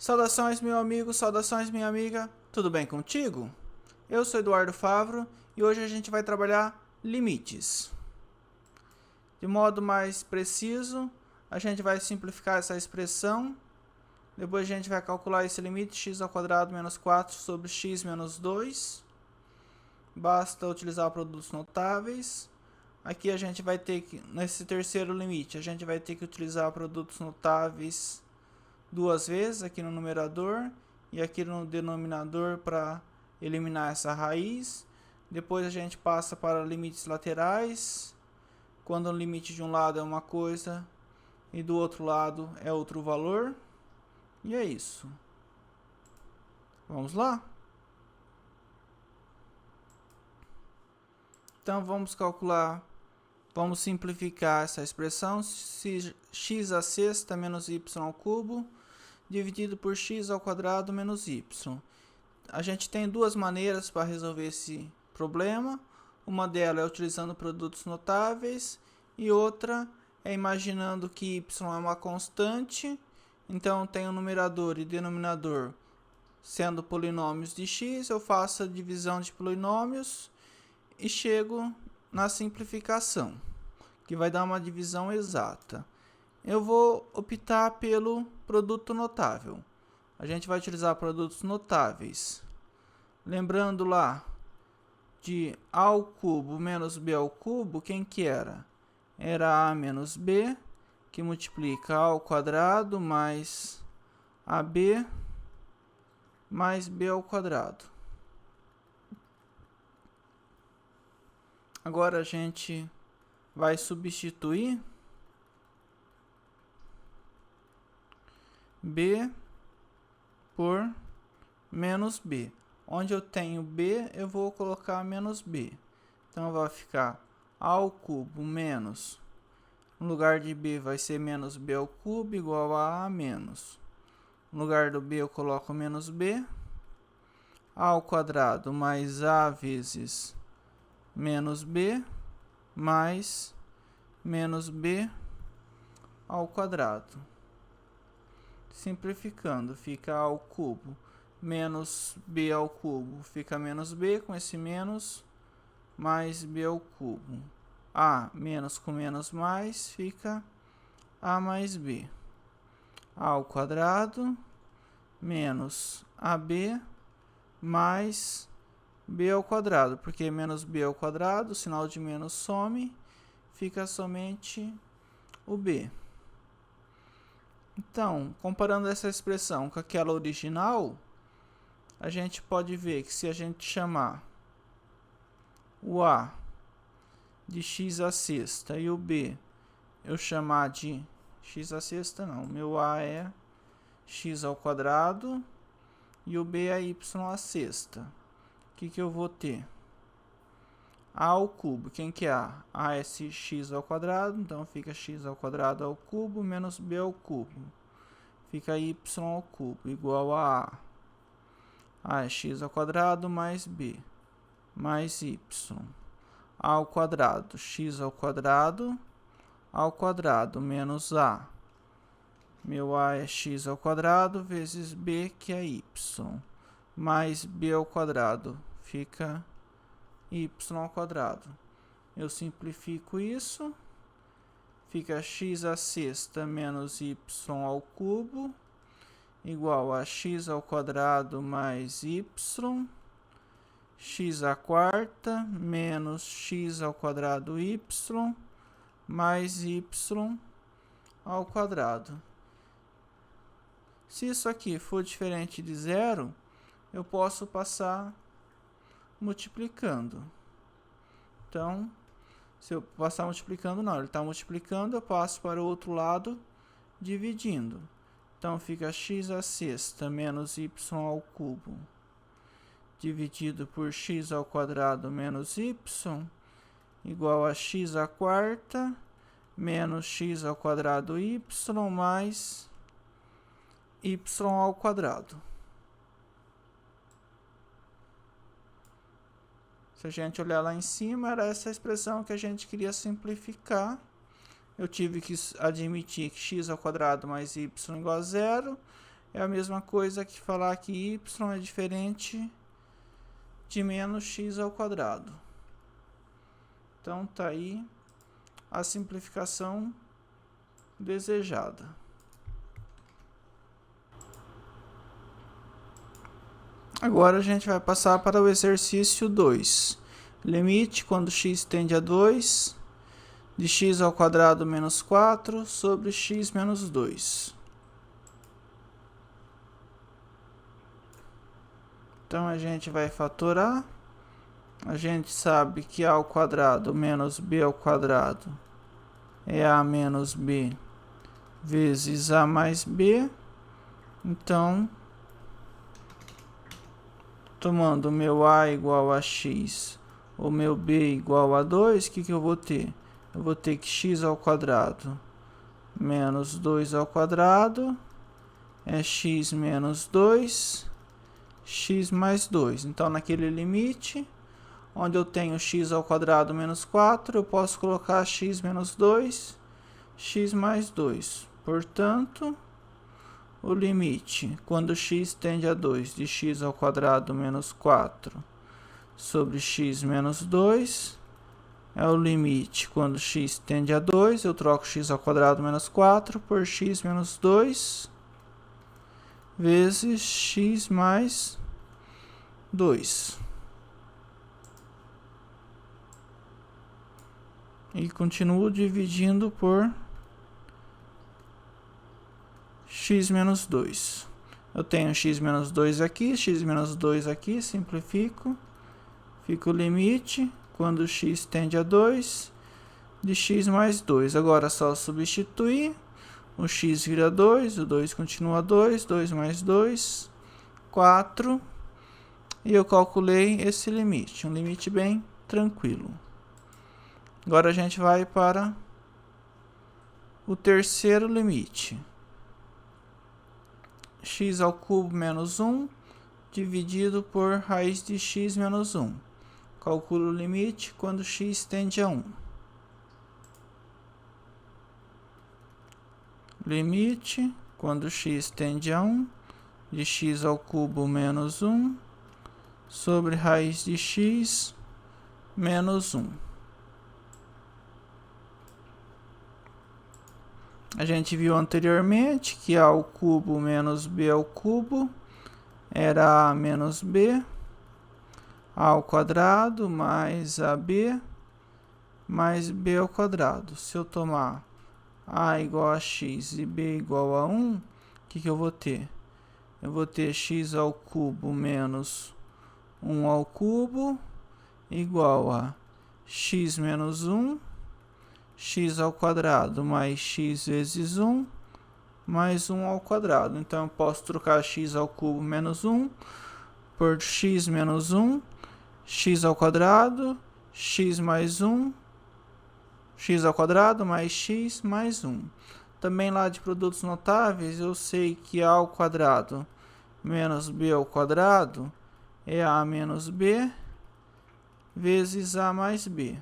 Saudações, meu amigo, saudações, minha amiga, tudo bem contigo? Eu sou Eduardo Favro e hoje a gente vai trabalhar limites. De modo mais preciso, a gente vai simplificar essa expressão, depois a gente vai calcular esse limite x² menos 4 sobre x menos 2. Basta utilizar produtos notáveis. Aqui a gente vai ter que, nesse terceiro limite, a gente vai ter que utilizar produtos notáveis duas vezes, aqui no numerador e aqui no denominador para eliminar essa raiz. Depois a gente passa para limites laterais, quando o limite de um lado é uma coisa e do outro lado é outro valor. E é isso. Vamos lá? Então vamos calcular, vamos simplificar essa expressão. X² menos y ao cubo dividido por x² menos y. A gente tem duas maneiras para resolver esse problema. Uma delas é utilizando produtos notáveis e outra é imaginando que y é uma constante. Então tem o numerador e denominador sendo polinômios de x. Eu faço a divisão de polinômios e chego na simplificação, que vai dar uma divisão exata. Eu vou optar pelo produto notável. A gente vai utilizar produtos notáveis. Lembrando lá de a ao cubo menos b ao cubo, quem que era? Era a menos b, que multiplica a ao quadrado mais ab mais b ao quadrado. Agora a gente vai substituir b por menos b. Onde eu tenho b, eu vou colocar menos b. Então vai ficar a ao cubo menos, no lugar de b vai ser menos b ao cubo igual a menos. No lugar do b eu coloco menos b. A ao quadrado mais a vezes menos b mais menos b ao quadrado. Simplificando, fica a ao cubo menos b ao cubo, fica menos b com esse menos, mais b ao cubo. A menos com menos mais, fica a mais b. A ao quadrado menos ab mais b ao quadrado, porque menos b ao quadrado, o sinal de menos some, fica somente o b. Então, comparando essa expressão com aquela original, a gente pode ver que se a gente chamar o a de x² e o b eu chamar de x² não, meu a é x² e o b é y². O que eu vou ter? A ao cubo, quem que é a? A é x², então fica x² ao cubo menos b ao cubo. Fica y ao cubo igual a A. A é x² mais b mais y. A ao quadrado, x² ao quadrado menos a. Meu a é x² vezes b, que é y, mais b ao quadrado, fica y ao quadrado. Eu simplifico isso, fica x² menos y ao cubo igual a x² mais y, x² menos x² y mais y ao quadrado. Se isso aqui for diferente de zero, eu posso passar multiplicando. Então, se eu passar multiplicando, não, ele está multiplicando, eu passo para o outro lado dividindo. Então, fica x² menos y ao cubo dividido por x² menos y igual a x² menos x² y mais y ao quadrado. Se a gente olhar lá em cima, era essa expressão que a gente queria simplificar. Eu tive que admitir que x² mais y igual a zero. é a mesma coisa que falar que y é diferente de menos x ao quadrado. Então tá aí a simplificação desejada. Agora a gente vai passar para o exercício 2. Limite quando x tende a 2 de x ao quadrado menos 4 sobre x menos 2. Então a gente vai fatorar. A gente sabe que a ao quadrado menos b ao quadrado é a menos b vezes a mais b. Então, tomando o meu a igual a x, o meu b igual a 2, o que eu vou ter? Eu vou ter que x ao quadrado menos 2 ao quadrado é x menos 2, x mais 2. Então, naquele limite, onde eu tenho x ao quadrado menos 4, eu posso colocar x menos 2, x mais 2. Portanto, o limite, quando x tende a 2, de x ao quadrado menos 4 sobre x menos 2, é o limite, quando x tende a 2, eu troco x ao quadrado menos 4 por x menos 2, vezes x mais 2. E continuo dividindo por x menos 2. Eu tenho x menos 2 aqui, x menos 2 aqui, simplifico. Fica o limite, quando x tende a 2, de x mais 2. Agora é só substituir. O x vira 2, o 2 continua 2, 2 mais 2, 4. E eu calculei esse limite, um limite bem tranquilo. Agora a gente vai para o terceiro limite. X ao cubo menos 1 dividido por raiz de x menos 1. Calculo o limite quando x tende a 1. Limite quando x tende a 1 de x ao cubo menos 1 sobre raiz de x menos 1. A gente viu anteriormente que a ao cubo menos b ao cubo era a menos b, a ao quadrado mais ab mais b ao quadrado. Se eu tomar a igual a x e b igual a 1, o que eu vou ter? Eu vou ter x ao cubo menos 1 ao cubo igual a x menos 1, x ao quadrado mais x vezes 1, mais 1 ao quadrado. Então, eu posso trocar x ao cubo menos 1 por x menos 1, x ao quadrado, x mais 1, x ao quadrado mais x mais 1. Também lá de produtos notáveis, eu sei que a ao quadrado menos b ao quadrado é a menos b vezes a mais b.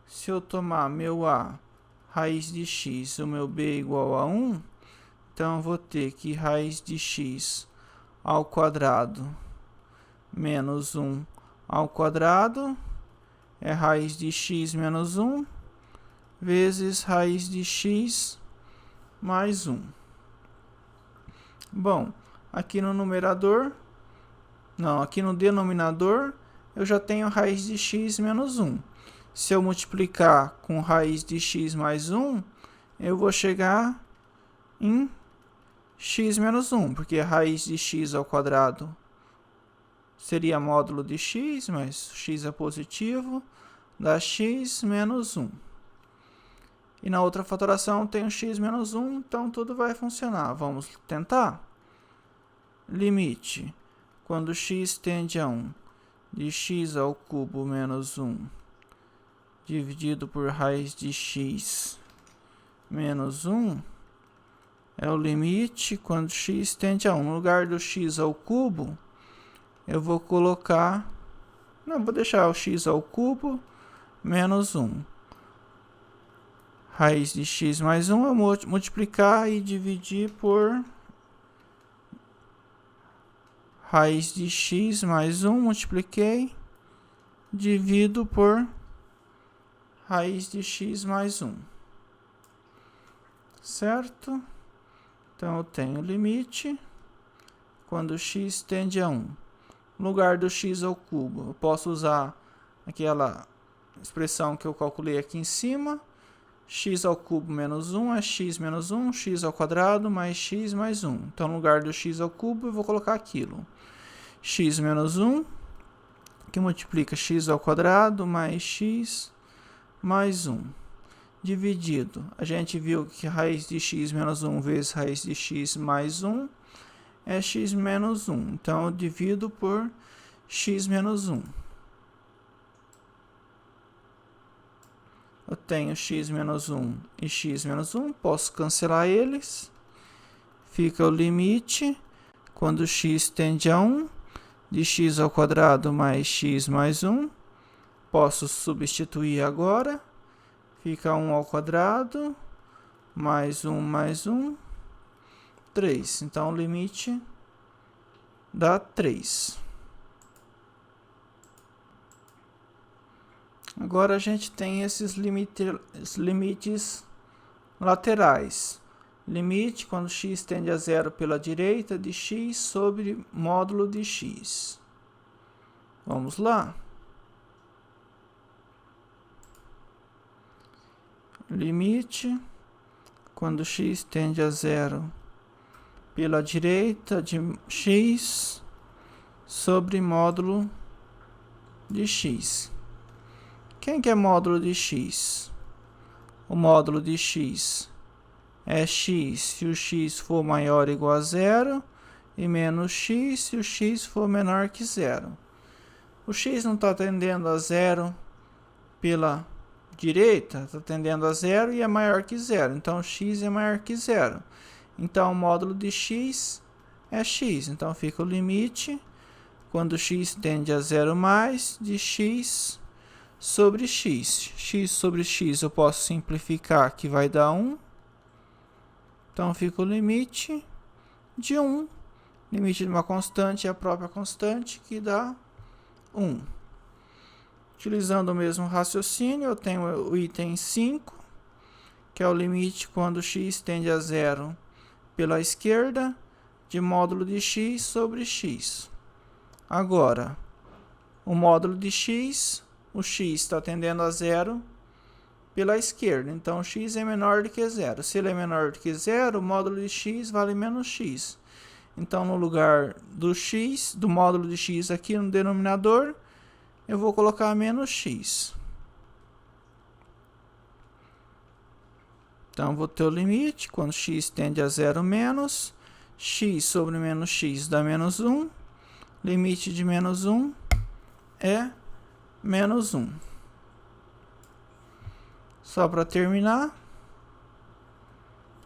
Se eu tomar meu a raiz de x e o meu b igual a 1, então eu vou ter que raiz de x ao quadrado menos 1 ao quadrado é raiz de x menos 1 vezes raiz de x mais 1. Bom, aqui no numerador, não, aqui no denominador, eu já tenho raiz de x menos 1. Se eu multiplicar com raiz de x mais 1, eu vou chegar em x menos 1, porque a raiz de x ao quadrado seria módulo de x, mas x é positivo, dá x menos 1. E na outra fatoração tem o x menos 1, então tudo vai funcionar. Vamos tentar? Limite, quando x tende a 1, de x ao cubo menos 1, dividido por raiz de x menos 1, é o limite quando x tende a 1. No lugar do x ao cubo, eu vou colocar... Não, vou deixar o x ao cubo menos 1. Raiz de x mais 1 eu vou multiplicar e dividir por raiz de x mais 1, multipliquei, divido por raiz de x mais 1. Certo? Então, eu tenho limite quando x tende a 1. No lugar do x ao cubo, eu posso usar aquela expressão que eu calculei aqui em cima. X ao cubo menos 1 é x menos 1, x ao quadrado mais x mais 1. Então, no lugar do x ao cubo, eu vou colocar aquilo. X menos 1, que multiplica x ao quadrado mais x mais 1. Dividido. A gente viu que raiz de x menos 1 vezes raiz de x mais 1 é x menos 1. Então, eu divido por x menos 1. Eu tenho x menos 1 e x menos 1. Posso cancelar eles. Fica o limite, quando x tende a 1, de x ao quadrado mais x mais 1. Posso substituir agora. Fica 1 ao quadrado, mais 1, 3. Então, o limite dá 3. Agora, a gente tem esses limites laterais. Limite, quando x tende a 0 pela direita, de x sobre módulo de x. Vamos lá. Limite, quando x tende a 0 pela direita de x sobre módulo de x. Quem que é módulo de x? O módulo de x é x se o x for maior ou igual a 0 e menos x se o x for menor que 0. O x não está tendendo a 0 pela direita, está tendendo a 0 e é maior que 0. Então, x é maior que 0. Então, o módulo de x é x. Então, fica o limite, quando x tende a 0 mais, de x sobre x. X sobre x eu posso simplificar, que vai dar 1. Então, fica o limite de 1. Limite de uma constante é a própria constante, que dá 1. Utilizando o mesmo raciocínio, eu tenho o item 5, que é o limite quando x tende a 0 pela esquerda, de módulo de x sobre x. Agora, o módulo de x, o x está tendendo a 0 pela esquerda, então x é menor do que 0. Se ele é menor do que 0, o módulo de x vale menos x. Então, no lugar do x, do módulo de x aqui no denominador, eu vou colocar menos x. Então, vou ter o limite, quando x tende a 0 menos, x sobre menos x dá menos 1. Limite de menos 1 é menos 1. Só para terminar,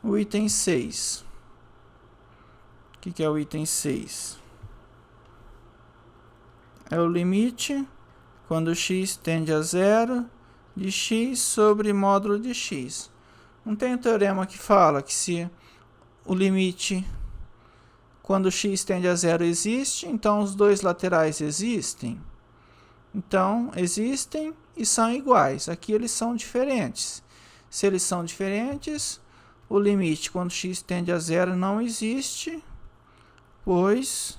o item 6. O que é o item 6? É o limite, quando x tende a 0, de x sobre módulo de x. Não tem um teorema que fala que se o limite, quando x tende a 0, existe, então os dois laterais existem? Então, existem e são iguais. Aqui eles são diferentes. Se eles são diferentes, o limite quando x tende a 0 não existe, pois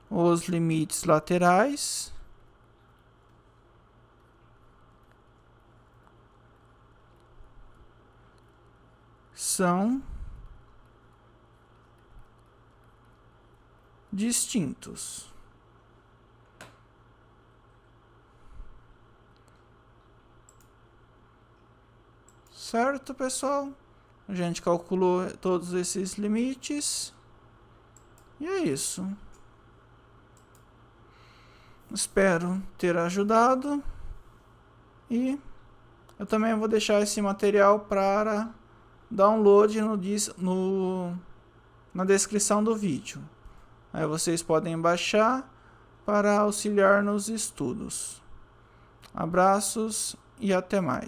os limites laterais são distintos. Certo, pessoal? A gente calculou todos esses limites. E é isso. Espero ter ajudado. E eu também vou deixar esse material para download na descrição do vídeo. Aí vocês podem baixar para auxiliar nos estudos. Abraços e até mais.